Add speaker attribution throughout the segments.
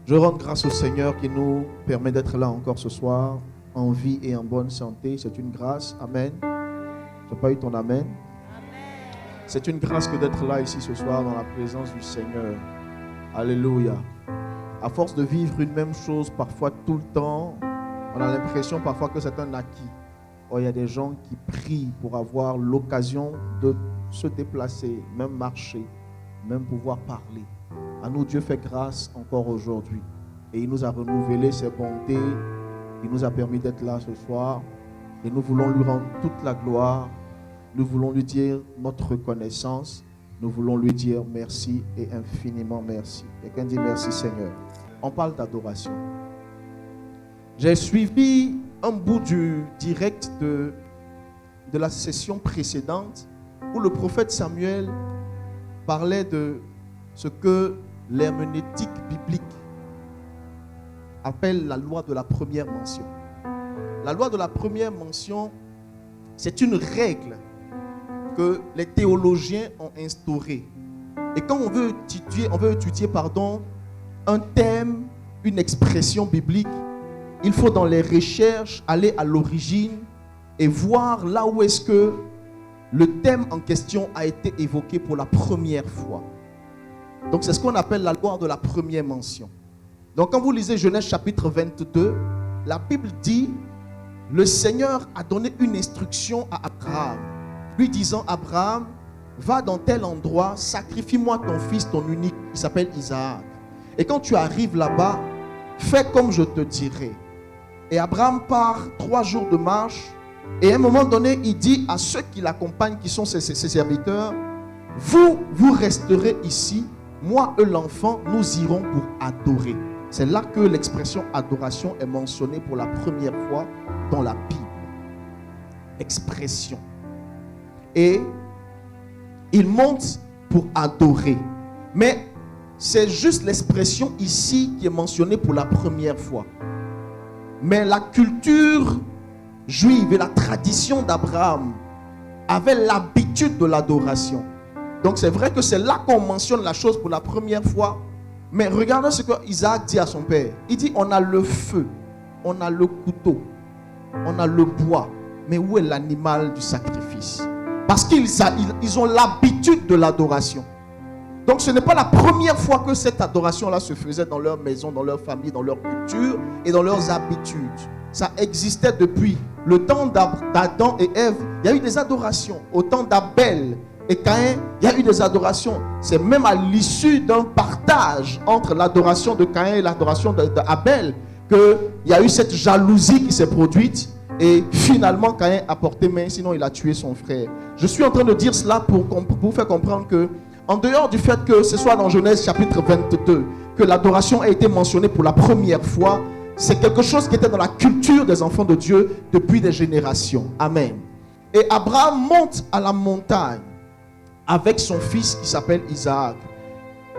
Speaker 1: Je rends grâce au Seigneur qui nous permet d'être là encore ce soir, en vie et en bonne santé. C'est une grâce. Amen. Tu n'as pas eu ton amen? C'est une grâce que d'être là ici ce soir dans la présence du Seigneur. Alléluia. À force de vivre une même chose parfois tout le temps, on a l'impression parfois que c'est un acquis. Oh, il y a des gens qui prient pour avoir l'occasion de se déplacer, même marcher, même pouvoir parler. À nous, Dieu fait grâce encore aujourd'hui. Et il nous a renouvelé ses bontés. Il nous a permis d'être là ce soir. Et nous voulons lui rendre toute la gloire. Nous voulons lui dire notre reconnaissance. Nous voulons lui dire merci et infiniment merci. Quelqu'un dit merci Seigneur. On parle d'adoration. J'ai suivi un bout du direct de la session précédente où le prophète Samuel parlait de ce que l'herméneutique biblique appelle la loi de la première mention. La loi de la première mention, c'est une règle que les théologiens ont instaurée. Et quand on veut étudier un thème, une expression biblique, il faut dans les recherches aller à l'origine et voir là où est-ce que le thème en question a été évoqué pour la première fois. Donc c'est ce qu'on appelle la loi de la première mention. Donc quand vous lisez Genèse chapitre 22, la Bible dit, le Seigneur a donné une instruction à Abraham, lui disant, Abraham, va dans tel endroit, sacrifie-moi ton fils, ton unique, il s'appelle Isaac. Et quand tu arrives là-bas, fais comme je te dirai. Et Abraham part 3 jours de marche. Et à un moment donné, il dit à ceux qui l'accompagnent, qui sont ses serviteurs, vous resterez ici. Moi et l'enfant, nous irons pour adorer. C'est là que l'expression adoration est mentionnée pour la première fois dans la Bible. Expression. Et il monte pour adorer. Mais c'est juste l'expression ici qui est mentionnée pour la première fois. Mais la culture juive et la tradition d'Abraham avaient l'habitude de l'adoration. Donc c'est vrai que c'est là qu'on mentionne la chose pour la première fois. Mais regardez ce que Isaac dit à son père. Il dit, on a le feu, on a le couteau, on a le bois. Mais où est l'animal du sacrifice? Parce qu'ils ont l'habitude de l'adoration. Donc ce n'est pas la première fois que cette adoration-là se faisait dans leur maison, dans leur famille, dans leur culture et dans leurs habitudes. Ça existait depuis le temps d'Adam et Ève. Il y a eu des adorations. Au temps d'Abel et Caïn, il y a eu des adorations. C'est même à l'issue d'un partage entre l'adoration de Caïn et l'adoration d'Abel qu'il y a eu cette jalousie qui s'est produite. Et finalement, Caïn a porté main, sinon il a tué son frère. Je suis en train de dire cela pour vous faire comprendre que, en dehors du fait que ce soit dans Genèse chapitre 22, que l'adoration a été mentionnée pour la première fois, c'est quelque chose qui était dans la culture des enfants de Dieu depuis des générations. Amen. Et Abraham monte à la montagne avec son fils qui s'appelle Isaac.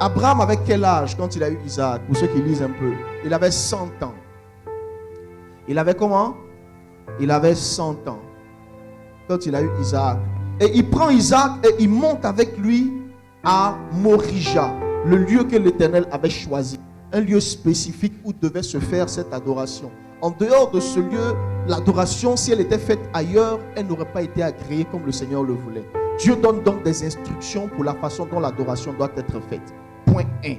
Speaker 1: Abraham avait quel âge quand il a eu Isaac? Pour ceux qui lisent un peu, il avait 100 ans. Il avait comment? Il avait 100 ans quand il a eu Isaac. Et il prend Isaac et il monte avec lui à Morija, le lieu que l'Éternel avait choisi, un lieu spécifique où devait se faire cette adoration. En dehors de ce lieu, l'adoration, si elle était faite ailleurs, elle n'aurait pas été agréée comme le Seigneur le voulait. Dieu donne donc des instructions pour la façon dont l'adoration doit être faite. Point 1.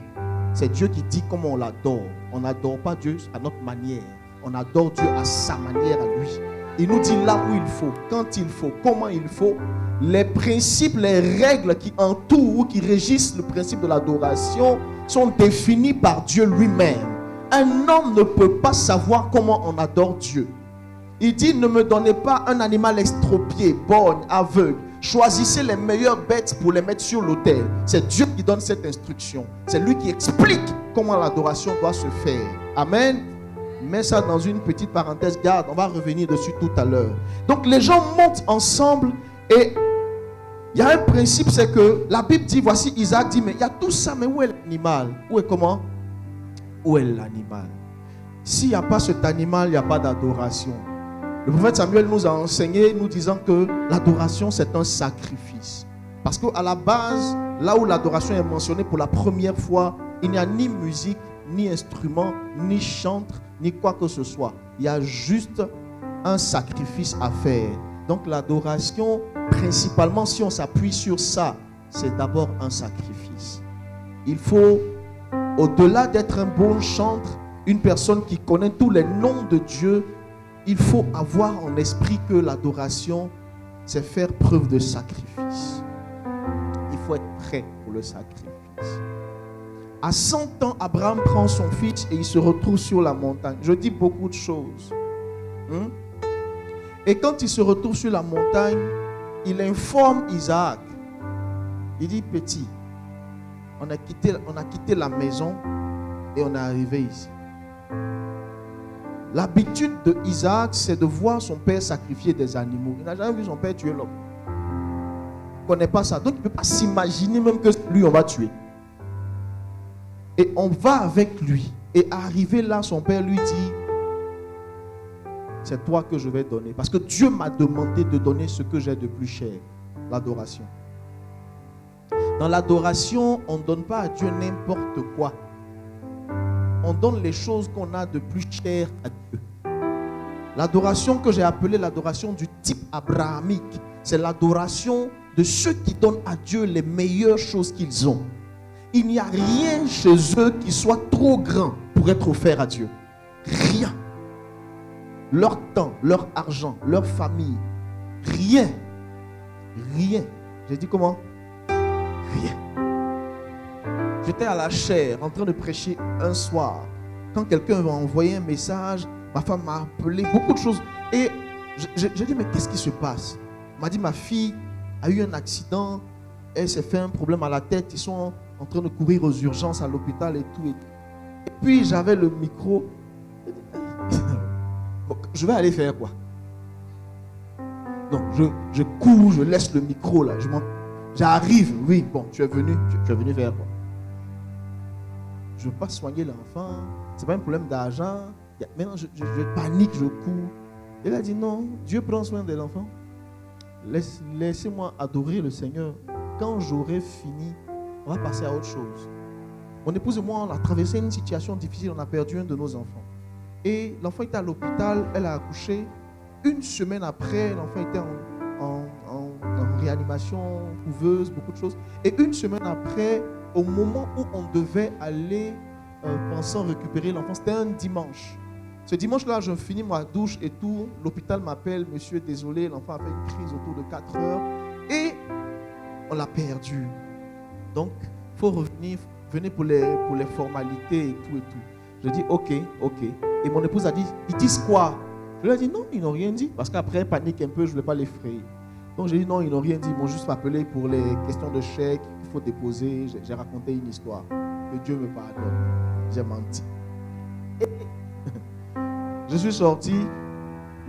Speaker 1: C'est Dieu qui dit comment on l'adore. On n'adore pas Dieu à notre manière. On adore Dieu à sa manière à lui. Il nous dit là où il faut, quand il faut, comment il faut. Les principes, les règles qui entourent ou qui régissent le principe de l'adoration sont définis par Dieu lui-même. Un homme ne peut pas savoir comment on adore Dieu. Il dit, ne me donnez pas un animal extropié, borgne, aveugle. Choisissez les meilleures bêtes pour les mettre sur l'autel. C'est Dieu qui donne cette instruction. C'est lui qui explique comment l'adoration doit se faire. Amen. Mets ça dans une petite parenthèse, garde, on va revenir dessus tout à l'heure. Donc les gens montent ensemble et il y a un principe, c'est que la Bible dit, voici Isaac dit, mais il y a tout ça, mais où est l'animal? Où est comment? Où est l'animal? S'il n'y a pas cet animal, il n'y a pas d'adoration. Le prophète Samuel nous a enseigné, nous disant que l'adoration c'est un sacrifice. Parce qu'à la base, là où l'adoration est mentionnée pour la première fois, il n'y a ni musique, ni instrument, ni chantre, ni quoi que ce soit. Il y a juste un sacrifice à faire. Donc l'adoration, principalement si on s'appuie sur ça, c'est d'abord un sacrifice. Il faut, au-delà d'être un bon chantre, une personne qui connaît tous les noms de Dieu, il faut avoir en esprit que l'adoration, c'est faire preuve de sacrifice. Il faut être prêt pour le sacrifice. À 100 ans, Abraham prend son fils et il se retrouve sur la montagne. Je dis beaucoup de choses. Et quand il se retrouve sur la montagne, il informe Isaac. Il dit, petit, on a quitté la maison et on est arrivé ici. L'habitude de Isaac, c'est de voir son père sacrifier des animaux. Il n'a jamais vu son père tuer l'homme. Il ne connaît pas ça. Donc il ne peut pas s'imaginer même que lui, on va tuer. Et on va avec lui. Et arrivé là, son père lui dit, c'est toi que je vais donner. Parce que Dieu m'a demandé de donner ce que j'ai de plus cher. L'adoration. Dans l'adoration, on ne donne pas à Dieu n'importe quoi. On donne les choses qu'on a de plus cher à Dieu. L'adoration que j'ai appelée l'adoration du type abrahamique, c'est l'adoration de ceux qui donnent à Dieu les meilleures choses qu'ils ont. Il n'y a rien chez eux qui soit trop grand pour être offert à Dieu. Rien. Leur temps, leur argent, leur famille. Rien. Rien. J'ai dit comment? Rien. J'étais à la chaire en train de prêcher un soir. Quand quelqu'un m'a envoyé un message, ma femme m'a appelé, beaucoup de choses. Et j'ai dit, mais qu'est-ce qui se passe? Elle m'a dit, ma fille a eu un accident. Elle s'est fait un problème à la tête. Ils sont en train de courir aux urgences à l'hôpital et tout. Et puis j'avais le micro. Bon, je vais aller faire quoi? Donc je cours, je laisse le micro là. J'arrive. Oui, bon, tu es venu faire quoi? Je ne veux pas soigner l'enfant. Ce n'est pas un problème d'argent. Maintenant, je panique, je cours. Elle a dit non, Dieu prend soin de l'enfant. Laissez-moi adorer le Seigneur. Quand j'aurai fini, on va passer à autre chose. Mon épouse et moi, on a traversé une situation difficile. On a perdu un de nos enfants. Et l'enfant était à l'hôpital. Elle a accouché. Une semaine après, l'enfant était en réanimation, couveuse, beaucoup de choses. Et une semaine après, au moment où on devait aller pensant récupérer l'enfant, c'était un dimanche. Ce dimanche-là, je finis ma douche et tout. L'hôpital m'appelle, monsieur, désolé, l'enfant a fait une crise autour de 4 heures. Et on l'a perdu. Donc, il faut revenir, venez pour les formalités et tout et tout. Je dis, ok. Et mon épouse a dit, ils disent quoi? Je lui ai dit, non, ils n'ont rien dit. Parce qu'après, panique un peu, je ne voulais pas l'effrayer. Donc, j'ai dit, non, ils n'ont rien dit. Ils m'ont juste appelé pour les questions de chèque qu'il faut déposer. J'ai raconté une histoire. Que Dieu me pardonne. J'ai menti. Et je suis sorti.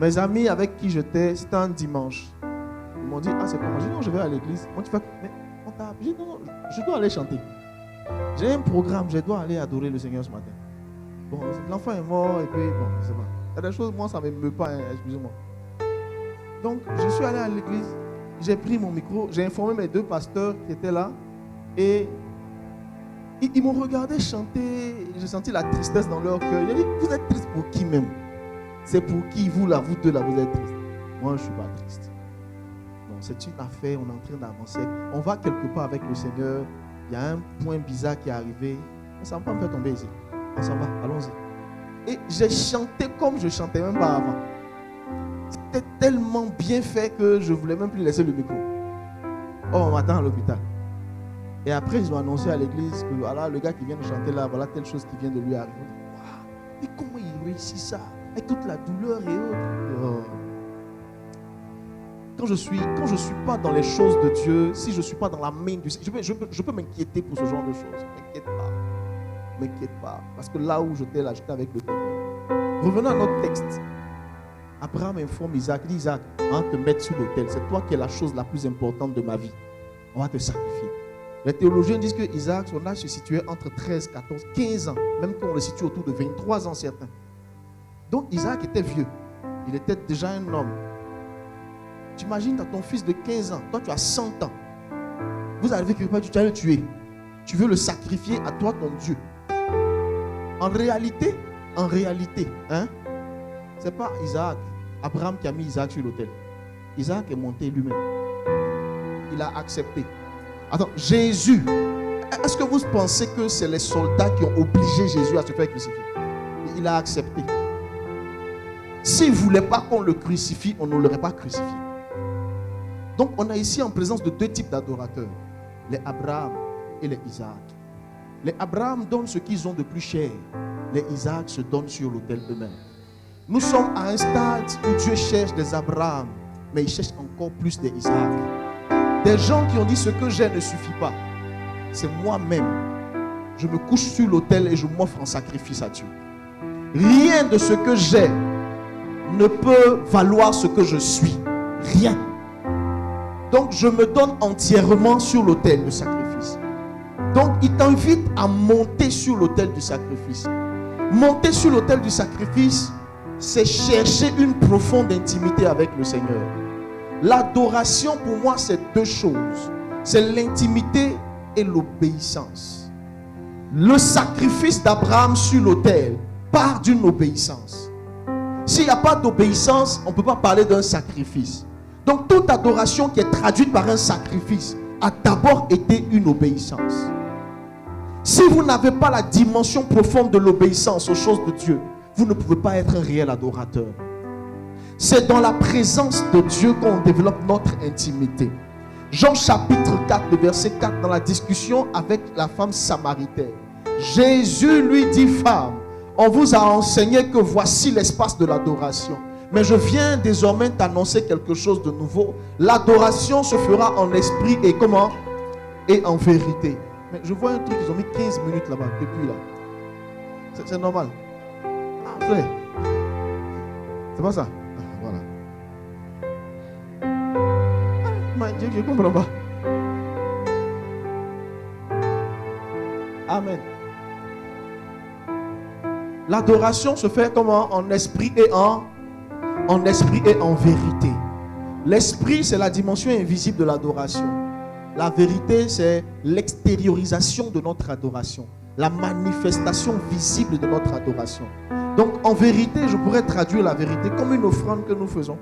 Speaker 1: Mes amis avec qui j'étais, c'était un dimanche. Ils m'ont dit, ah, c'est comment? J'ai dit, non, je vais à l'église. Moi, tu fais, mais on t'a appelé. J'ai dit, non, je dois aller chanter. J'ai un programme, je dois aller adorer le Seigneur ce matin. Bon, l'enfant est mort et puis, bon, c'est bon. Il y a des choses, moi, ça ne me pas, hein, excusez-moi. Donc, je suis allé à l'église, j'ai pris mon micro, j'ai informé mes 2 pasteurs qui étaient là et ils m'ont regardé chanter. J'ai senti la tristesse dans leur cœur. J'ai dit, vous êtes triste pour qui même? C'est pour qui vous là, vous deux là, vous êtes triste? Moi, je ne suis pas triste. Bon, c'est une affaire, on est en train d'avancer. On va quelque part avec le Seigneur. Il y a un point bizarre qui est arrivé. Ça ne va pas me faire tomber ici. On s'en va, allons-y. Et j'ai chanté comme je ne chantais même pas avant. C'était tellement bien fait que je ne voulais même plus laisser le micro. Oh, on m'attend à l'hôpital. Et après, ils ont annoncé à l'église que voilà, le gars qui vient de chanter là, voilà telle chose qui vient de lui arriver. Wow, mais comment il réussit ça? Avec toute la douleur et autres. Oh. Quand je ne suis pas dans les choses de Dieu, si je ne suis pas dans la main du Seigneur, je peux m'inquiéter pour ce genre de choses. M'inquiète pas. Parce que là où j'étais avec le Seigneur. Revenons à notre texte. Abraham informe Isaac. Il dit, Isaac, on va te mettre sur l'autel. C'est toi qui es la chose la plus importante de ma vie. On va te sacrifier. Les théologiens disent que Isaac, son âge se situait entre 13, 14, 15 ans. Même qu'on le situe autour de 23 ans certains. Donc Isaac était vieux. Il était déjà un homme. Tu imagines, tu as ton fils de 15 ans. Toi, tu as 100 ans. Vous arrivez quelque part, tu vas le tuer. Tu veux le sacrifier à toi, ton Dieu. En réalité, hein, c'est pas Isaac, Abraham qui a mis Isaac sur l'autel. Isaac est monté lui-même. Il a accepté. Attends, Jésus, est-ce que vous pensez que c'est les soldats qui ont obligé Jésus à se faire crucifier? Il a accepté. S'il ne voulait pas qu'on le crucifie, on ne l'aurait pas crucifié. Donc on a ici en présence de deux types d'adorateurs. Les Abraham et les Isaac. Les Abraham donnent ce qu'ils ont de plus cher. Les Isaac se donnent sur l'autel eux-mêmes. Nous sommes à un stade où Dieu cherche des Abraham, mais il cherche encore plus des Isaac. Des gens qui ont dit ce que j'ai ne suffit pas. C'est moi-même. Je me couche sur l'autel et je m'offre en sacrifice à Dieu. Rien de ce que j'ai ne peut valoir ce que je suis. Rien. Donc je me donne entièrement sur l'autel de sacrifice. Donc il t'invite à monter sur l'autel du sacrifice. Monter sur l'autel du sacrifice, c'est chercher une profonde intimité avec le Seigneur. L'adoration pour moi c'est deux choses. C'est l'intimité et l'obéissance. Le sacrifice d'Abraham sur l'autel part d'une obéissance. S'il n'y a pas d'obéissance, on ne peut pas parler d'un sacrifice. Donc toute adoration qui est traduite par un sacrifice a d'abord été une obéissance. Si vous n'avez pas la dimension profonde de l'obéissance aux choses de Dieu, vous ne pouvez pas être un réel adorateur. C'est dans la présence de Dieu qu'on développe notre intimité. Jean chapitre 4, le verset 4, dans la discussion avec la femme samaritaine. Jésus lui dit, femme, on vous a enseigné que voici l'espace de l'adoration. Mais je viens désormais t'annoncer quelque chose de nouveau. L'adoration se fera en esprit et comment? Et en vérité. Mais je vois un truc, ils ont mis 15 minutes là-bas, depuis là. C'est normal. Ah, frère. C'est pas ça? Ah, voilà. Je ne comprends pas. Amen. L'adoration se fait comment? En esprit et en esprit et en vérité. L'esprit, c'est la dimension invisible de l'adoration. La vérité, c'est l'extériorisation de notre adoration. La manifestation visible de notre adoration. Donc, en vérité, je pourrais traduire la vérité comme une offrande que nous faisons.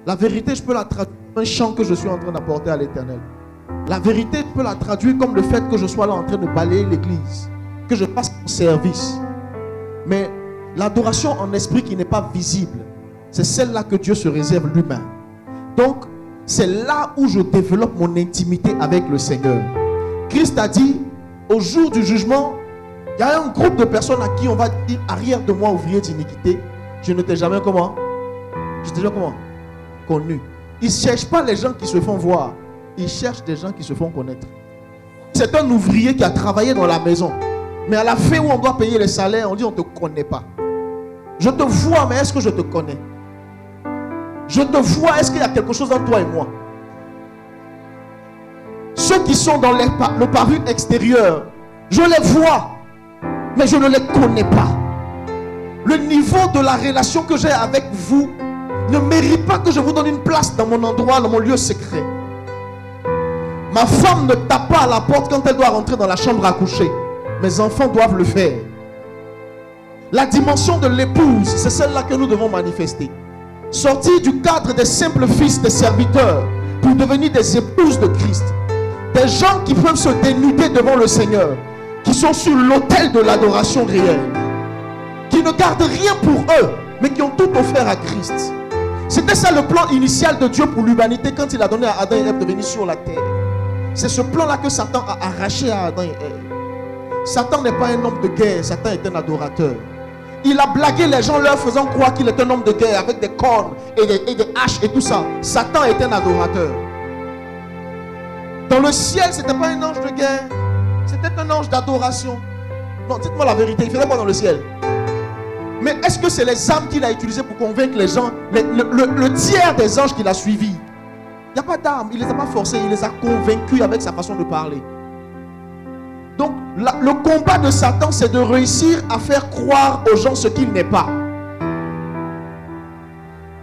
Speaker 1: La vérité, je peux la traduire comme un chant que je suis en train d'apporter à l'Éternel. La vérité, je peux la traduire comme le fait que je sois là en train de balayer l'église. Que je passe mon service. Mais l'adoration en esprit qui n'est pas visible, c'est celle-là que Dieu se réserve lui-même. Donc, c'est là où je développe mon intimité avec le Seigneur. Christ a dit, au jour du jugement, il y a un groupe de personnes à qui on va dire, arrière de moi, ouvrier d'iniquité, je ne t'ai jamais comment? Je t'ai jamais comment? Connu. Ils ne cherchent pas les gens qui se font voir, ils cherchent des gens qui se font connaître. C'est un ouvrier qui a travaillé dans la maison. Mais à la fin où on doit payer les salaires, on dit on ne te connaît pas. Je te vois, mais est-ce que je te connais? Je te vois, est-ce qu'il y a quelque chose entre toi et moi? Ceux qui sont dans le paru extérieur, je les vois, mais je ne les connais pas. Le niveau de la relation que j'ai avec vous ne mérite pas que je vous donne une place dans mon endroit, dans mon lieu secret. Ma femme ne tape pas à la porte quand elle doit rentrer dans la chambre à coucher. Mes enfants doivent le faire. La dimension de l'épouse, c'est celle-là que nous devons manifester. Sortir du cadre des simples fils des serviteurs pour devenir des épouses de Christ. Des gens qui peuvent se dénuder devant le Seigneur, qui sont sur l'autel de l'adoration réelle, qui ne gardent rien pour eux, mais qui ont tout offert à Christ. C'était ça le plan initial de Dieu pour l'humanité quand il a donné à Adam et Ève de venir sur la terre. C'est ce plan-là que Satan a arraché à Adam et Ève. Satan n'est pas un homme de guerre, Satan est un adorateur. Il a blagué les gens leur faisant croire qu'il est un homme de guerre avec des cornes et des haches et tout ça. Satan est un adorateur. Dans le ciel, ce n'était pas un ange de guerre, c'était un ange d'adoration. Non, dites-moi la vérité, il ne faisait pas dans le ciel. Mais est-ce que c'est les âmes qu'il a utilisées pour convaincre les gens, le tiers des anges qu'il a suivis? Il n'y a pas d'âme, il ne les a pas forcés, il les a convaincus avec sa façon de parler. Donc, le combat de Satan, c'est de réussir à faire croire aux gens ce qu'il n'est pas.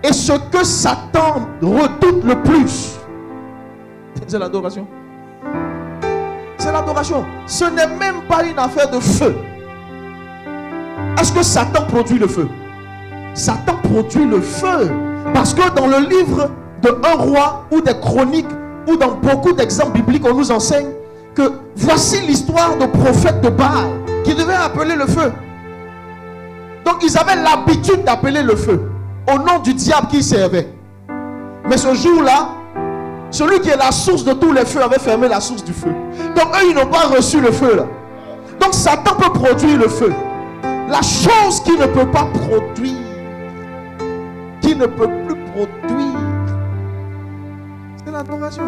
Speaker 1: Et ce que Satan redoute le plus, c'est l'adoration. C'est l'adoration. Ce n'est même pas une affaire de feu. Est-ce que Satan produit le feu? Satan produit le feu. Parce que dans le livre de Un roi ou des chroniques ou dans beaucoup d'exemples bibliques, on nous enseigne que voici l'histoire de prophètes de Baal qui devaient appeler le feu. Donc ils avaient l'habitude d'appeler le feu au nom du diable qu'ils servaient. Mais ce jour-là, celui qui est la source de tous les feux avait fermé la source du feu. Donc eux, ils n'ont pas reçu le feu là. Donc Satan peut produire le feu. La chose qu'il ne peut pas produire, qui ne peut plus produire, c'est l'adoration.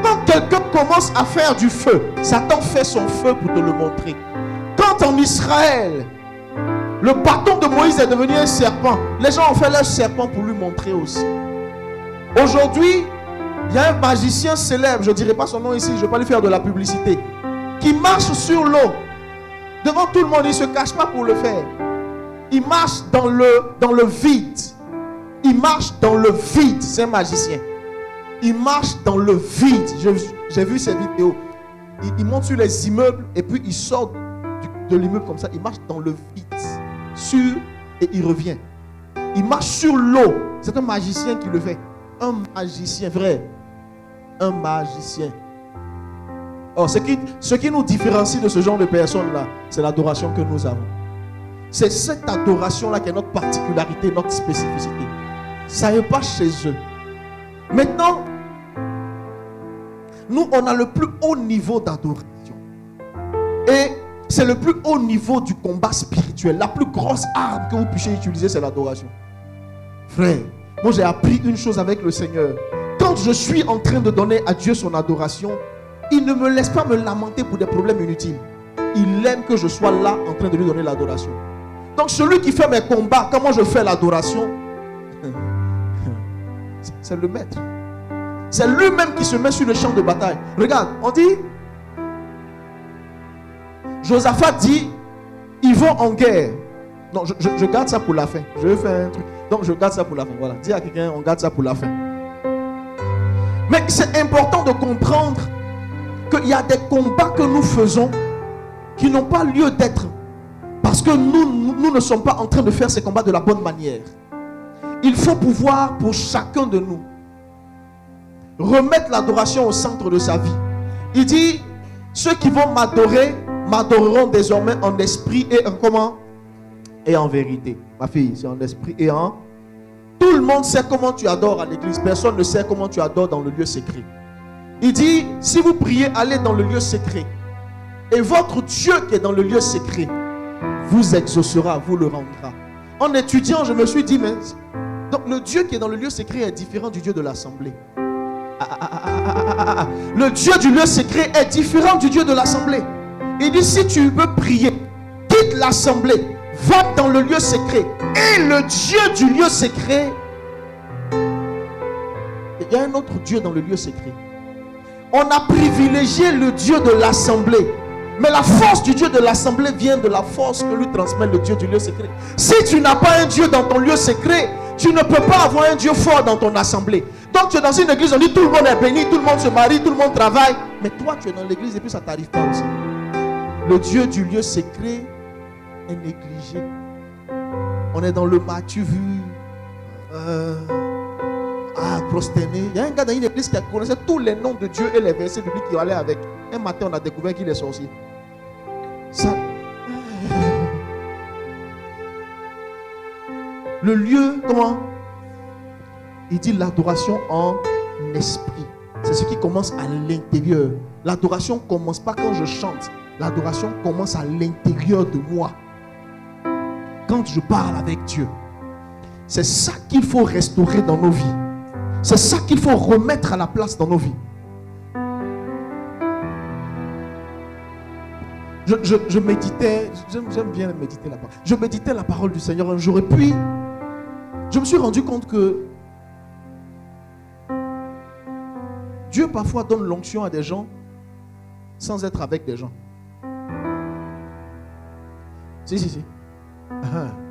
Speaker 1: Quand quelqu'un commence à faire du feu, Satan fait son feu pour te le montrer. Quand en Israël, le bâton de Moïse est devenu un serpent, les gens ont fait leur serpent pour lui montrer aussi. Aujourd'hui, il y a un magicien célèbre, je ne dirai pas son nom ici, je ne vais pas lui faire de la publicité, qui marche sur l'eau. Devant tout le monde, il ne se cache pas pour le faire. Il marche dans le vide. Il marche dans le vide. C'est un magicien. Il marche dans le vide. J'ai vu ces vidéos. Il monte sur les immeubles et puis il sort de l'immeuble comme ça. Il marche dans le vide. Et il revient. Il marche sur l'eau. C'est un magicien qui le fait. Un magicien, vrai. Un magicien. Or, ce qui nous différencie de ce genre de personnes-là, c'est l'adoration que nous avons. C'est cette adoration-là qui est notre particularité, notre spécificité. Ça n'est pas chez eux. Maintenant, nous, on a le plus haut niveau d'adoration. Et c'est le plus haut niveau du combat spirituel. La plus grosse arme que vous puissiez utiliser, c'est l'adoration. Frère, moi j'ai appris une chose avec le Seigneur. Quand je suis en train de donner à Dieu son adoration, il ne me laisse pas me lamenter pour des problèmes inutiles. Il aime que je sois là en train de lui donner l'adoration. Donc celui qui fait mes combats, comment je fais l'adoration, c'est le maître. C'est lui-même qui se met sur le champ de bataille. Regarde, on dit, Josaphat dit, ils vont en guerre. Non, je garde ça pour la fin. Je vais faire un truc. Donc je garde ça pour la fin. Voilà, dis à quelqu'un, on garde ça pour la fin. Mais c'est important de comprendre qu'il y a des combats que nous faisons qui n'ont pas lieu d'être. Parce que nous ne sommes pas en train de faire ces combats de la bonne manière. Il faut pouvoir, pour chacun de nous, remettre l'adoration au centre de sa vie. Il dit, ceux qui vont m'adorer, m'adoreront désormais en esprit et en comment? Et en vérité. Ma fille, c'est en esprit et en... Tout le monde sait comment tu adores à l'église. Personne ne sait comment tu adores dans le lieu secret. Il dit, si vous priez, allez dans le lieu secret. Et votre Dieu qui est dans le lieu secret vous exaucera, vous le rendra. En étudiant, je me suis dit, mais... Donc le Dieu qui est dans le lieu secret est différent du Dieu de l'assemblée. Le Dieu du lieu secret est différent du Dieu de l'assemblée. Il dit, si tu veux prier, quitte l'assemblée, va dans le lieu secret. Et le Dieu du lieu secret, il y a un autre Dieu dans le lieu secret. On a privilégié le Dieu de l'assemblée. Mais la force du Dieu de l'assemblée vient de la force que lui transmet le Dieu du lieu secret. Si tu n'as pas un Dieu dans ton lieu secret, tu ne peux pas avoir un Dieu fort dans ton assemblée. Donc tu es dans une église, on dit tout le monde est béni, tout le monde se marie, tout le monde travaille. Mais toi tu es dans l'église et puis ça ne t'arrive pas aussi. Le Dieu du lieu secret est négligé. On est dans le m'as-tu vu, prosterné. Il y a un gars dans une église qui connaissait tous les noms de Dieu et les versets bibliques qui allaient avec. Un matin on a découvert qu'il est sorcier. Ça. Le lieu, comment? Il dit l'adoration en esprit. C'est ce qui commence à l'intérieur. L'adoration ne commence pas quand je chante. L'adoration commence à l'intérieur de moi. Quand je parle avec Dieu. C'est ça qu'il faut restaurer dans nos vies. C'est ça qu'il faut remettre à la place dans nos vies. Je méditais, j'aime bien méditer la parole. Je méditais la parole du Seigneur un jour et puis je me suis rendu compte que Dieu parfois donne l'onction à des gens sans être avec des gens. Si.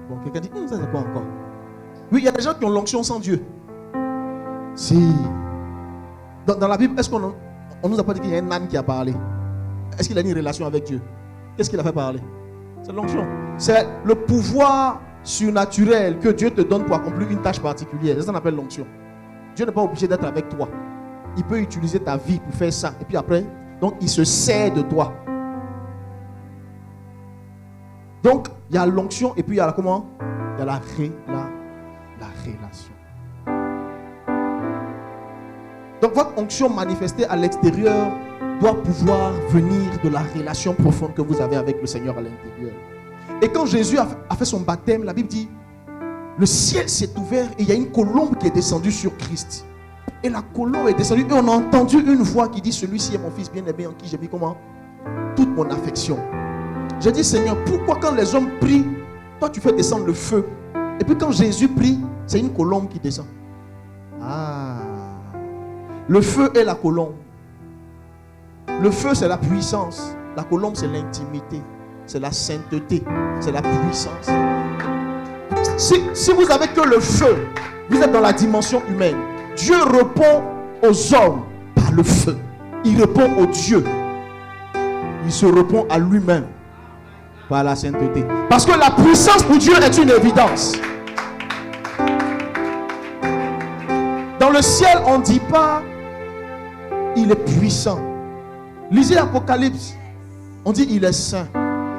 Speaker 1: Bon, quelqu'un dit, ça c'est quoi encore? Oui, il y a des gens qui ont l'onction sans Dieu. Si. Dans la Bible, est-ce qu'on nous a pas dit qu'il y a un âne qui a parlé? Est-ce qu'il a une relation avec Dieu? Qu'est-ce qu'il a fait parler? C'est l'onction. C'est le pouvoir surnaturel que Dieu te donne pour accomplir une tâche particulière. C'est ça qu'on appelle l'onction. Dieu n'est pas obligé d'être avec toi. Il peut utiliser ta vie pour faire ça. Et puis après, donc il se sert de toi. Donc, il y a l'onction et puis il y a comment? Il y a la relation. Donc, votre onction manifestée à l'extérieur doit pouvoir venir de la relation profonde que vous avez avec le Seigneur à l'intérieur. Et quand Jésus a fait son baptême, la Bible dit, le ciel s'est ouvert et il y a une colombe qui est descendue sur Christ. Et la colombe est descendue et on a entendu une voix qui dit, celui-ci est mon fils bien-aimé en qui j'ai mis comment? Toute mon affection. J'ai dit, Seigneur, pourquoi quand les hommes prient, toi tu fais descendre le feu? Et puis quand Jésus prie, c'est une colombe qui descend. Ah, le feu est la colombe. Le feu c'est la puissance. La colombe c'est l'intimité. C'est la sainteté. C'est la puissance. Si vous avez que le feu, vous êtes dans la dimension humaine. Dieu répond aux hommes par le feu. Il répond aux dieux. Il se répond à lui-même par la sainteté. Parce que la puissance pour Dieu est une évidence. Dans le ciel, on ne dit pas il est puissant. Lisez l'Apocalypse. On dit il est saint.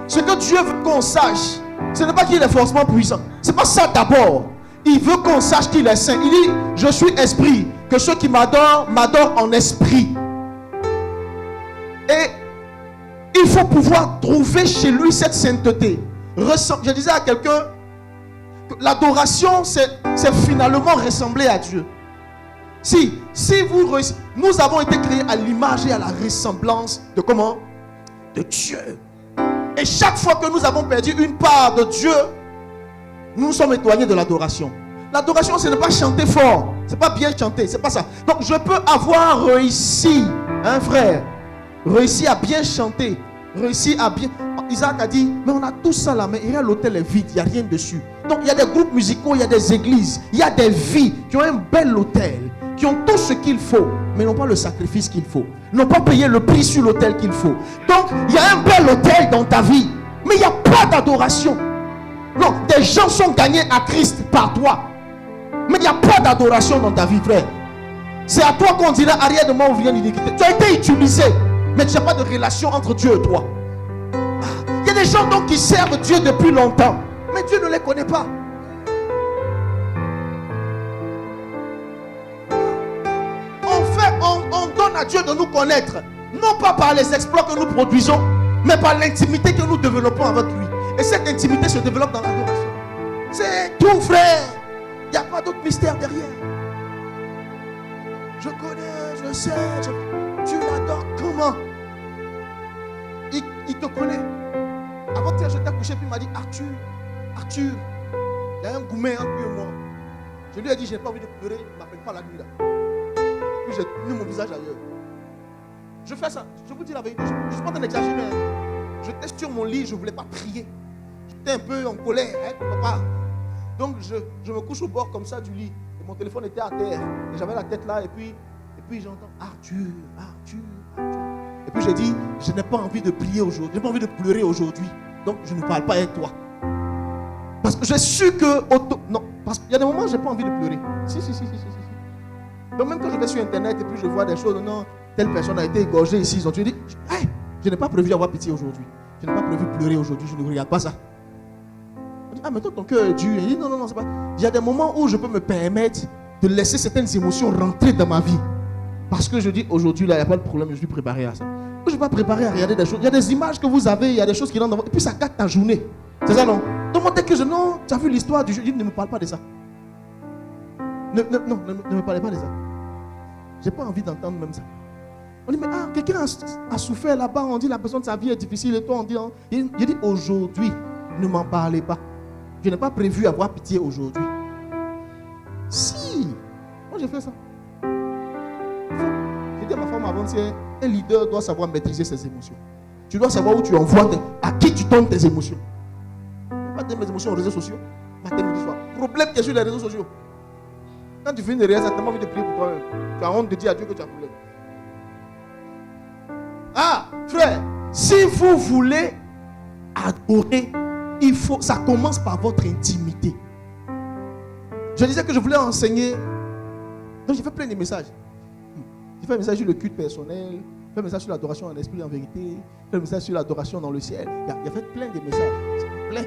Speaker 1: Ce que Dieu veut qu'on sache, ce n'est pas qu'il est forcément puissant. Ce n'est pas ça d'abord. Il veut qu'on sache qu'il est saint. Il dit, je suis esprit. Que ceux qui m'adorent, m'adorent en esprit. Et il faut pouvoir trouver chez lui cette sainteté. Je disais à quelqu'un que l'adoration, c'est finalement ressembler à Dieu. Si vous réussissez, nous avons été créés à l'image et à la ressemblance de comment? De Dieu. Et chaque fois que nous avons perdu une part de Dieu, nous nous sommes éloignés de l'adoration. L'adoration, ce n'est pas chanter fort. Ce n'est pas bien chanter. Ce n'est pas ça. Donc, je peux avoir réussi, hein, frère, réussi à bien chanter, réussi à bien... Isaac a dit, mais on a tout ça là, mais l'hôtel est vide, il n'y a rien dessus. Donc, il y a des groupes musicaux, il y a des églises, il y a des vies qui ont un bel hôtel, qui ont tout ce qu'il faut, mais n'ont pas le sacrifice qu'il faut. N'ont pas payé le prix sur l'hôtel qu'il faut. Donc, il y a un bel hôtel dans ta vie, mais il n'y a pas d'adoration. Non, des gens sont gagnés à Christ par toi. Mais il n'y a pas d'adoration dans ta vie, frère. C'est à toi qu'on dira, arrière de moi où vient l'iniquité. Tu as été utilisé, mais tu n'as pas de relation entre Dieu et toi. Il y a des gens donc qui servent Dieu depuis longtemps, mais Dieu ne les connaît pas. On donne à Dieu de nous connaître, non pas par les exploits que nous produisons, mais par l'intimité que nous développons avec lui. Et cette intimité se développe dans l'adoration. C'est tout, frère. Il n'y a pas d'autre mystère derrière. Je connais, je sais. Tu l'adores comment? Il te connaît. Avant-hier, je t'ai couché, puis il m'a dit, Arthur, il y a un goumet entre lui et moi. Je lui ai dit, je n'ai pas envie de pleurer, il ne m'appelle pas la nuit là. Puis j'ai tourné mon visage ailleurs. Je fais ça, je vous dis la vérité, je ne suis pas en train d'exagérer. J'étais sur mon lit, je ne voulais pas prier. J'étais un peu en colère, hein, papa. Donc je me couche au bord comme ça du lit. Et mon téléphone était à terre. Et j'avais la tête là, et puis j'entends Arthur. Et puis j'ai dit, je n'ai pas envie de prier aujourd'hui, je n'ai pas envie de pleurer aujourd'hui. Donc je ne parle pas avec toi. Parce que j'ai su que... Non, parce qu'il y a des moments où je n'ai pas envie de pleurer. Si. Donc même quand je vais sur internet et puis je vois des choses, non, telle personne a été égorgée ici, ils ont dit, hey, je n'ai pas prévu avoir pitié aujourd'hui. Je n'ai pas prévu pleurer aujourd'hui, je ne regarde pas ça. On dit, ah mais toi ton cœur est dur. Il dit, non, c'est pas. Il y a des moments où je peux me permettre de laisser certaines émotions rentrer dans ma vie. Parce que je dis, aujourd'hui là, il n'y a pas de problème, je suis préparé à ça. Je ne suis pas préparé à regarder des choses. Il y a des images que vous avez, il y a des choses qui rentrent dans votre... Et puis ça gâte ta journée. C'est ça, non? Donc dès que non, tu as vu l'histoire du jeu, ne me parle pas de ça. Ne me parlez pas de ça. Je n'ai pas envie d'entendre même ça. On dit, mais quelqu'un a souffert là-bas, on dit la personne de sa vie est difficile, et toi on dit, il dit aujourd'hui, ne m'en parlez pas. Je n'ai pas prévu avoir pitié aujourd'hui. Si, moi j'ai fait ça. J'ai dit à ma femme avant-hier, un leader doit savoir maîtriser ses émotions. Tu dois savoir où tu envoies, à qui tu donnes tes émotions. Pas de mes émotions aux réseaux sociaux, matin, midi, soir. Problème qui est sur les réseaux sociaux. Quand tu finis de réaliser, tu as tellement envie de prier pour toi-même. Tu as honte de dire à Dieu que tu as un problème. Ah, frère, si vous voulez adorer, ça commence par votre intimité. Je disais que je voulais enseigner. Donc j'ai fait plein de messages. J'ai fait un message sur le culte personnel, j'ai fait un message sur l'adoration en esprit et en vérité, j'ai fait un message sur l'adoration dans le ciel. Il y a fait plein de messages. Plein.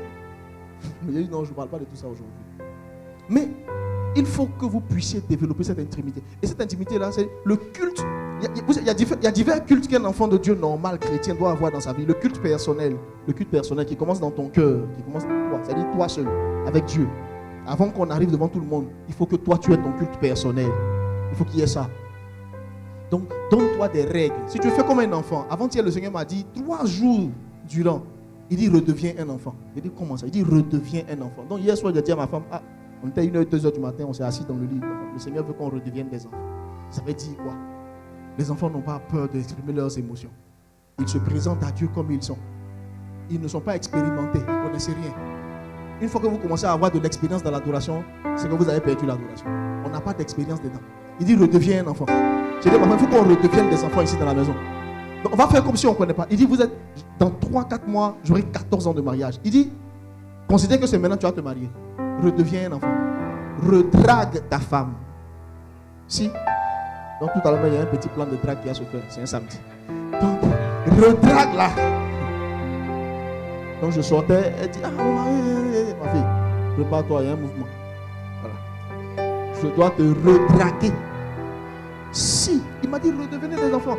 Speaker 1: Mais j'ai dit non, je ne parle pas de tout ça aujourd'hui. Mais il faut que vous puissiez développer cette intimité. Et cette intimité-là, c'est le culte. Il y a divers cultes qu'un enfant de Dieu normal, chrétien, doit avoir dans sa vie. Le culte personnel qui commence dans ton cœur, qui commence dans toi, c'est-à-dire toi seul, avec Dieu. Avant qu'on arrive devant tout le monde, il faut que toi, tu aies ton culte personnel. Il faut qu'il y ait ça. Donc, donne-toi des règles. Si tu fais comme un enfant, avant-hier, le Seigneur m'a dit, 3 jours durant, il dit, redeviens un enfant. Il dit, comment ça? Il dit, redeviens un enfant. Donc, hier soir, j'ai dit à ma femme, on était 1h, 2h du matin, on s'est assis dans le lit. Le Seigneur veut qu'on redevienne des enfants. Ça veut dire quoi? Les enfants n'ont pas peur d'exprimer leurs émotions. Ils se présentent à Dieu comme ils sont. Ils ne sont pas expérimentés, ils ne connaissent rien. Une fois que vous commencez à avoir de l'expérience dans l'adoration, c'est que vous avez perdu l'adoration. On n'a pas d'expérience dedans. Il dit, redeviens un enfant. J'ai dit, il faut qu'on redevienne des enfants ici dans la maison. Donc, on va faire comme si on ne connaît pas. Il dit, vous êtes dans 3-4 mois, j'aurai 14 ans de mariage. Il dit, considère que c'est maintenant que tu vas te marier. Redeviens un enfant. Redrague ta femme. Si. Donc tout à l'heure, il y a un petit plan de drague qui va se faire. C'est un samedi. Donc, redrague-la. Donc je sortais, elle dit, ma fille, prépare-toi, il y a un mouvement. Voilà. Je dois te redraguer. Si, il m'a dit, redevenez des enfants.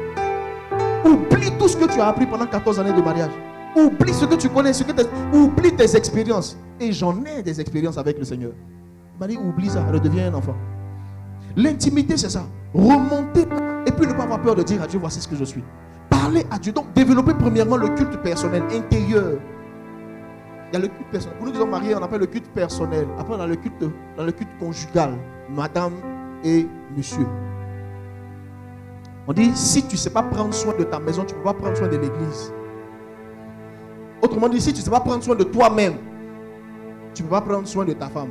Speaker 1: Oublie tout ce que tu as appris pendant 14 années de mariage. Oublie ce que tu connais, oublie tes expériences. Et j'en ai des expériences avec le Seigneur. Il m'a dit, oublie ça, redeviens un enfant. L'intimité, c'est ça. Remonter et puis ne pas avoir peur de dire à Dieu, voici ce que je suis. Parler à Dieu. Donc, développer premièrement le culte personnel, intérieur. Il y a le culte personnel. Pour nous qui sommes mariés, on appelle le culte personnel. Après, on a le culte conjugal. Madame et monsieur. On dit, si tu ne sais pas prendre soin de ta maison, tu ne peux pas prendre soin de l'église. Autrement dit, si tu ne sais pas prendre soin de toi-même, tu ne peux pas prendre soin de ta femme.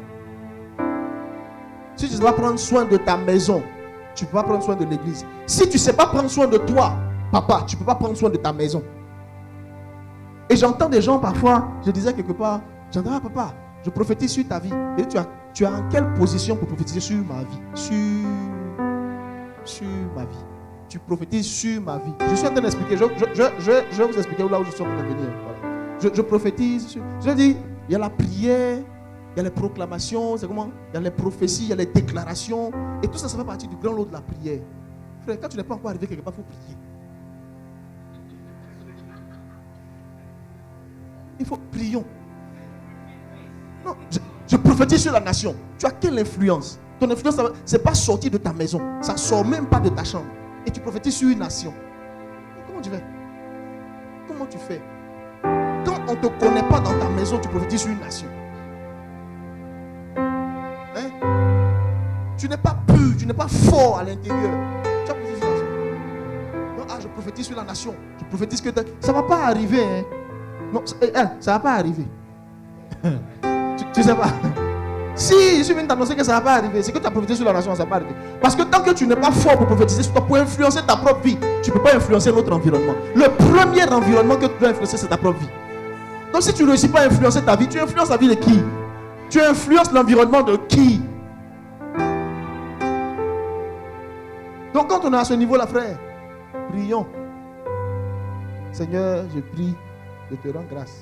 Speaker 1: Si tu ne sais pas prendre soin de ta maison, tu ne peux pas prendre soin de l'église. Si tu ne sais pas prendre soin de toi, papa, tu ne peux pas prendre soin de ta maison. Et j'entends des gens parfois, je disais quelque part, j'entends, papa, je prophétise sur ta vie. Et tu as en quelle position pour prophétiser sur ma vie? Sur ma vie. Tu prophétises sur ma vie. Je suis en train d'expliquer. Je vais vous expliquer là où je suis en train de venir. Voilà. Je prophétise sur. Je dis, il y a la prière, il y a les proclamations, c'est comment? Il y a les prophéties, il y a les déclarations. Et tout ça, ça fait partie du grand lot de la prière. Frère, quand tu n'es pas encore arrivé quelque part, il faut prier. Il faut prier. Non, je prophétise sur la nation. Tu as quelle influence? Ton influence, ce n'est pas sorti de ta maison. Ça ne sort même pas de ta chambre. Et tu prophétises sur une nation. Comment tu fais? Comment tu fais? Quand on ne te connaît pas dans ta maison, tu prophétises sur une nation. Hein? Tu n'es pas pur, tu n'es pas fort à l'intérieur. Tu as prophétisé sur la nation. Non, je prophétise sur la nation. Je prophétise que ça ne va pas arriver. Hein? Non, ça ne va pas arriver. Tu ne sais pas. Si je suis venu t'annoncer que ça ne va pas arriver, c'est que tu as prophétisé sur la nation, ça ne va pas arriver. Parce que tant que tu n'es pas fort pour prophétiser sur toi, pour influencer ta propre vie, tu ne peux pas influencer l'autre environnement. Le premier environnement que tu dois influencer, c'est ta propre vie. Donc si tu ne réussis pas à influencer ta vie, tu influences la vie de qui? Tu influences l'environnement de qui? Donc quand on est à ce niveau-là, frère, prions. Seigneur, je prie, je te rends grâce.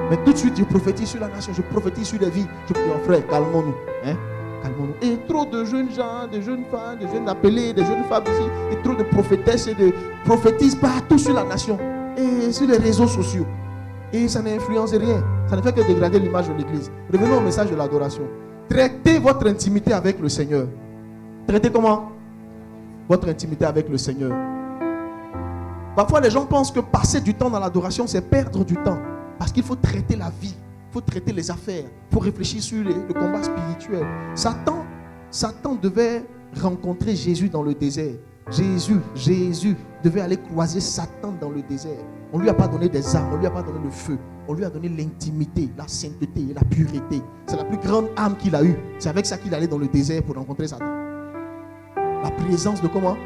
Speaker 1: Mais tout de suite, je prophétise sur la nation, je prophétise sur les vies. Je prie, frère, calmons-nous. Hein? Calmons-nous. Et trop de jeunes gens, de jeunes femmes, de jeunes appelés, de jeunes femmes ici, et trop de prophétesses et de prophétisent partout sur la nation et sur les réseaux sociaux. Et ça n'influence rien. Ça ne fait que dégrader l'image de l'église. Revenons au message de l'adoration. Traitez votre intimité avec le Seigneur. Traitez comment? Votre intimité avec le Seigneur. Parfois, les gens pensent que passer du temps dans l'adoration, c'est perdre du temps. Parce qu'il faut traiter la vie, il faut traiter les affaires, il faut réfléchir sur le combat spirituel. Satan devait rencontrer Jésus dans le désert. Jésus devait aller croiser Satan dans le désert. On ne lui a pas donné des armes, on ne lui a pas donné le feu. On lui a donné l'intimité, la sainteté, la pureté. C'est la plus grande âme qu'il a eue. C'est avec ça qu'il allait dans le désert pour rencontrer Satan. La présence de comment?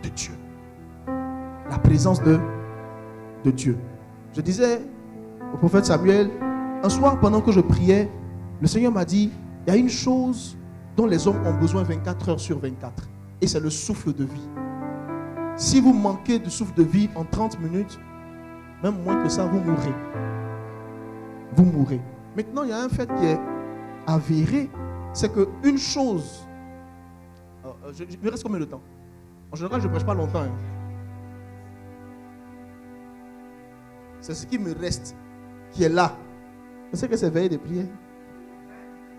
Speaker 1: De Dieu. La présence de Dieu. Je disais au prophète Samuel, un soir pendant que je priais, le Seigneur m'a dit, il y a une chose dont les hommes ont besoin 24 heures sur 24. Et c'est le souffle de vie. Si vous manquez de souffle de vie en 30 minutes, même moins que ça, vous mourrez. Vous mourrez. Maintenant, il y a un fait qui est avéré, c'est qu'une chose... il me reste combien de temps? En général, je ne prêche pas longtemps. Hein. C'est ce qui me reste, qui est là. Je sais que c'est veillé de prière.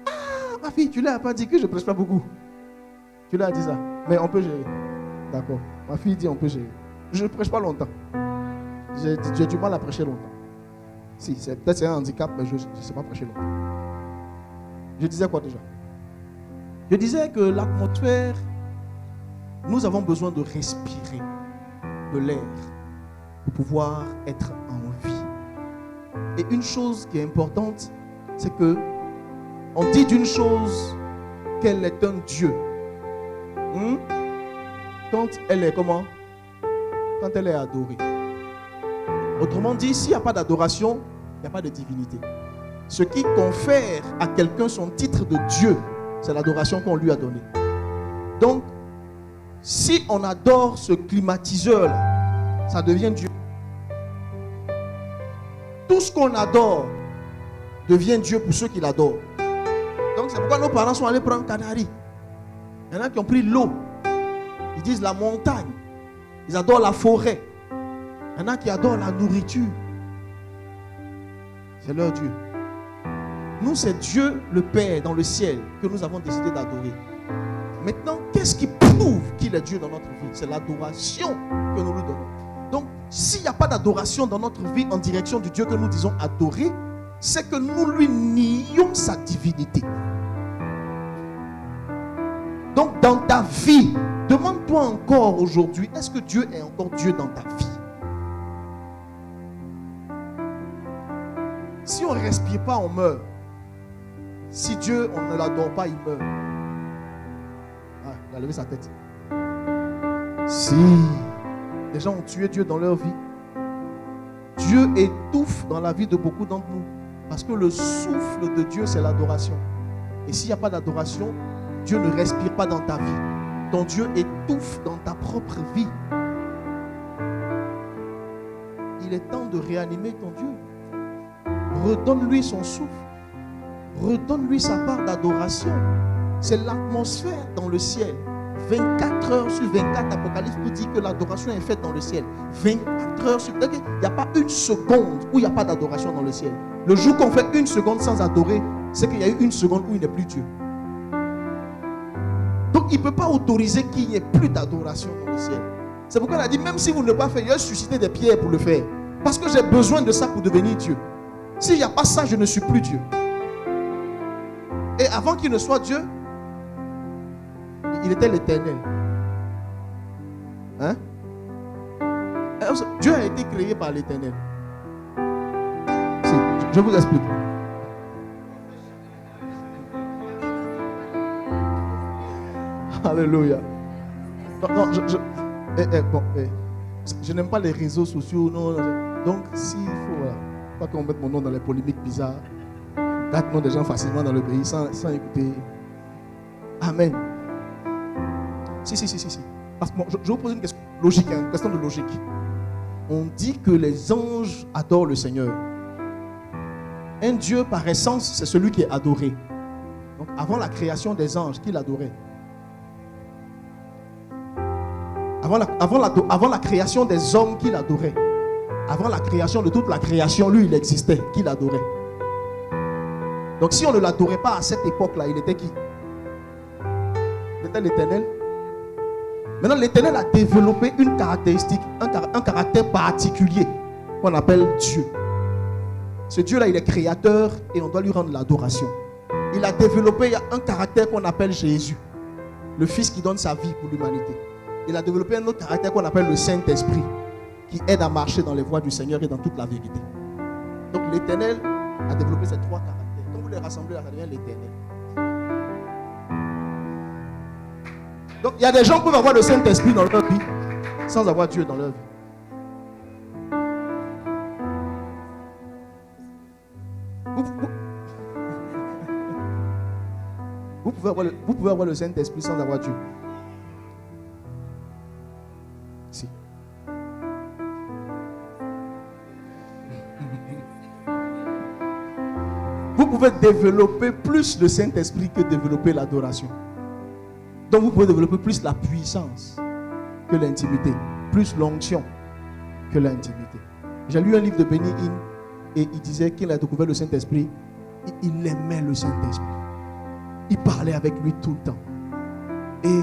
Speaker 1: Ah, ma fille, tu l'as pas dit que je ne prêche pas beaucoup. Tu l'as dit ça. Mais on peut gérer. D'accord. Ma fille dit on peut gérer. Je ne prêche pas longtemps. J'ai du mal à prêcher longtemps. Si, peut-être c'est un handicap, mais je ne sais pas prêcher longtemps. Je disais quoi déjà? Je disais que l'atmosphère, nous avons besoin de respirer de l'air pour pouvoir être en vie. Et une chose qui est importante, c'est que on dit d'une chose qu'elle est un Dieu. Quand elle est comment? Quand elle est adorée. Autrement dit, s'il n'y a pas d'adoration, il n'y a pas de divinité. Ce qui confère à quelqu'un son titre de Dieu, c'est l'adoration qu'on lui a donnée. Donc, si on adore ce climatiseur-là, ça devient Dieu. Tout ce qu'on adore devient Dieu pour ceux qui l'adorent. Donc, c'est pourquoi nos parents sont allés prendre Canari. Il y en a qui ont pris l'eau. Ils disent la montagne. Ils adorent la forêt. Il y en a qui adorent la nourriture. C'est leur Dieu. Nous, c'est Dieu le Père dans le ciel que nous avons décidé d'adorer. Maintenant, qu'est-ce qui prouve qu'il est Dieu dans notre vie? C'est l'adoration que nous lui donnons. Donc, s'il n'y a pas d'adoration dans notre vie en direction du Dieu que nous disons adorer, c'est que nous lui nions sa divinité. Donc, dans ta vie, demande-toi encore aujourd'hui, est-ce que Dieu est encore Dieu dans ta vie? Si on ne respire pas, on meurt. Si Dieu, on ne l'adore pas, il meurt. Ah, il a levé sa tête. Si les gens ont tué Dieu dans leur vie, Dieu étouffe dans la vie de beaucoup d'entre nous. Parce que le souffle de Dieu, c'est l'adoration. Et s'il n'y a pas d'adoration, Dieu ne respire pas dans ta vie. Ton Dieu étouffe dans ta propre vie. Il est temps de réanimer ton Dieu. Redonne-lui son souffle. Redonne-lui sa part d'adoration. C'est l'atmosphère dans le ciel. 24 heures sur 24, l'Apocalypse nous dit que l'adoration est faite dans le ciel. 24 heures sur 24. Il n'y a pas une seconde où il n'y a pas d'adoration dans le ciel. Le jour qu'on fait une seconde sans adorer, c'est qu'il y a eu une seconde où il n'est plus Dieu. Donc il ne peut pas autoriser qu'il n'y ait plus d'adoration dans le ciel. C'est pourquoi il a dit, même si vous ne le pas fait, il a suscité des pierres pour le faire. Parce que j'ai besoin de ça pour devenir Dieu. S'il n'y a pas ça, je ne suis plus Dieu. Et avant qu'il ne soit Dieu, il était l'Éternel. Hein? Dieu a été créé par l'Éternel. Si, je vous explique. Alléluia. Non, je n'aime pas les réseaux sociaux. Non. Donc, s'il faut, voilà, pas qu'on mette mon nom dans les polémiques bizarres, date nom des gens facilement dans le pays sans écouter. Amen. Si. Parce que je vous pose une question logique, une question de logique. On dit que les anges adorent le Seigneur. Un Dieu par essence, c'est celui qui est adoré. Donc, avant la création des anges, qui l'adorait? Avant la création des hommes, qui l'adorait? Avant la création de toute la création, lui, il existait. Qui l'adorait? Donc si on ne l'adorait pas à cette époque-là, il était qui? Il était l'Éternel. Maintenant, l'Éternel a développé une caractéristique, un caractère particulier qu'on appelle Dieu. Ce Dieu-là, il est créateur et on doit lui rendre l'adoration. Il a développé un caractère qu'on appelle Jésus, le Fils qui donne sa vie pour l'humanité. Il a développé un autre caractère qu'on appelle le Saint-Esprit, qui aide à marcher dans les voies du Seigneur et dans toute la vérité. Donc l'Éternel a développé ces trois caractères. Quand vous les rassemblez, ça devient l'Éternel. Donc il y a des gens qui peuvent avoir le Saint-Esprit dans leur vie sans avoir Dieu dans leur vie. Vous pouvez avoir le Saint-Esprit sans avoir Dieu. Si. Vous pouvez développer plus le Saint-Esprit que développer l'adoration. Donc vous pouvez développer plus la puissance que l'intimité, plus l'onction que l'intimité. J'ai lu un livre de Benny Hinn et il disait qu'il a découvert le Saint-Esprit. Il aimait le Saint-Esprit. Il parlait avec lui tout le temps. Et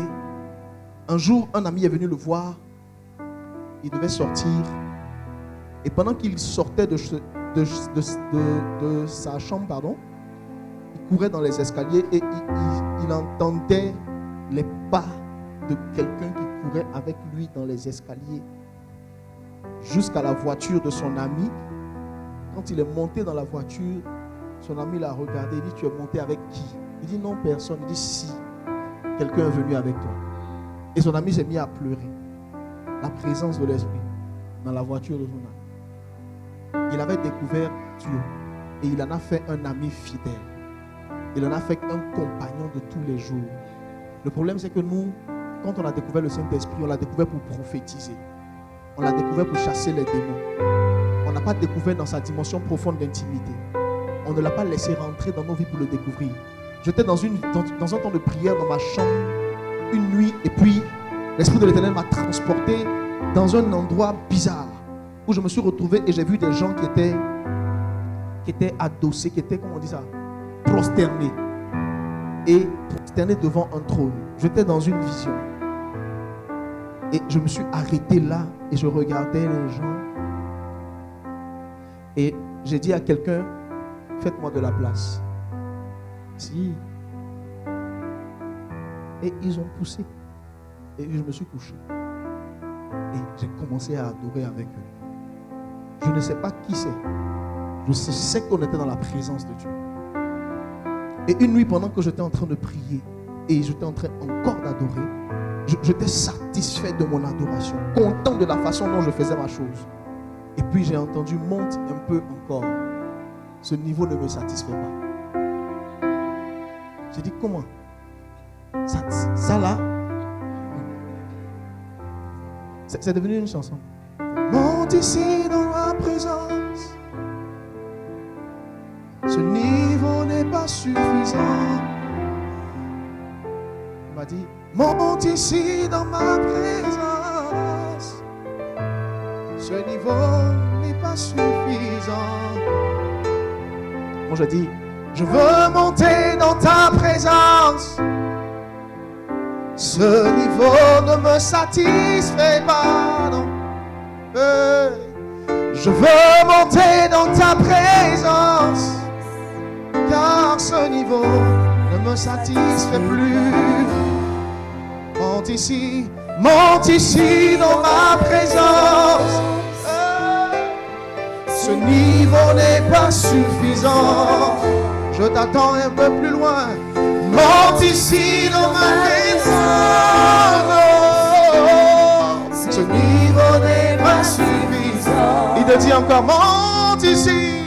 Speaker 1: un jour, un ami est venu le voir. Il devait sortir. Et pendant qu'il sortait de sa chambre, il courait dans les escaliers et il entendait les pas de quelqu'un qui courait avec lui dans les escaliers jusqu'à la voiture de son ami. Quand il est monté dans la voiture, son ami l'a regardé. Il dit: tu es monté avec qui? Il dit: non, personne. Il dit: si, quelqu'un est venu avec toi. Et son ami s'est mis à pleurer. La présence de l'Esprit dans la voiture de son ami. Il avait découvert Dieu et il en a fait un ami fidèle. Il en a fait un compagnon de tous les jours. Le problème, c'est que nous, quand on a découvert le Saint-Esprit, on l'a découvert pour prophétiser. On l'a découvert pour chasser les démons. On n'a pas découvert dans sa dimension profonde d'intimité. On ne l'a pas laissé rentrer dans nos vies pour le découvrir. J'étais dans un temps de prière dans ma chambre une nuit et puis l'Esprit de l'Éternel m'a transporté dans un endroit bizarre où je me suis retrouvé et j'ai vu des gens qui étaient adossés, qui étaient, comment on dit ça, prosternés. Et prosternés devant un trône. J'étais dans une vision. Et je me suis arrêté là et je regardais les gens. Et j'ai dit à quelqu'un: faites-moi de la place. Si. Et ils ont poussé. Et je me suis couché. Et j'ai commencé à adorer avec eux. Je ne sais pas qui c'est. Je sais qu'on était dans la présence de Dieu. Et une nuit, pendant que j'étais en train de prier et j'étais en train encore d'adorer, j'étais satisfait de mon adoration, content de la façon dont je faisais ma chose. Et puis j'ai entendu: monte un peu encore. Ce niveau ne me satisfait pas. J'ai dit: comment? Ça là, c'est devenu une chanson. Monte ici dans ma présence. Ce niveau n'est pas suffisant. Il m'a dit: monte ici dans ma présence. Ce niveau n'est pas suffisant. Moi je dis: je veux monter dans ta présence. Ce niveau ne me satisfait pas, non. Je veux monter dans ta présence, car ce niveau ne me satisfait plus. Monte ici dans ma présence. Ce niveau n'est pas suffisant. Je t'attends un peu plus loin. Monte ici dans ma présence. Ce niveau n'est pas suffisant. Il te dit encore: monte ici.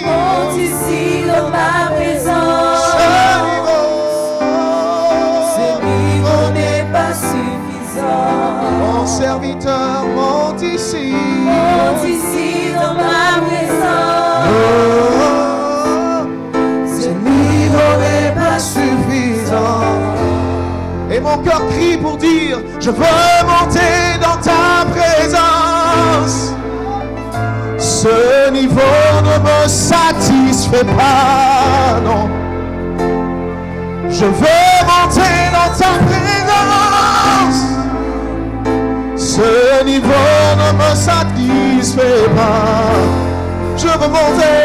Speaker 2: Monte ici dans ma présence. Ce niveau n'est pas suffisant.
Speaker 1: Mon serviteur, monte ici.
Speaker 2: Monte ici dans ma présence.
Speaker 1: Ce niveau n'est pas suffisant. Et mon cœur crie pour dire: je veux monter dans ta présence. Ce niveau ne me satisfait pas, non. Je veux monter dans ta présence. Ce niveau ne me satisfait pas. Je veux monter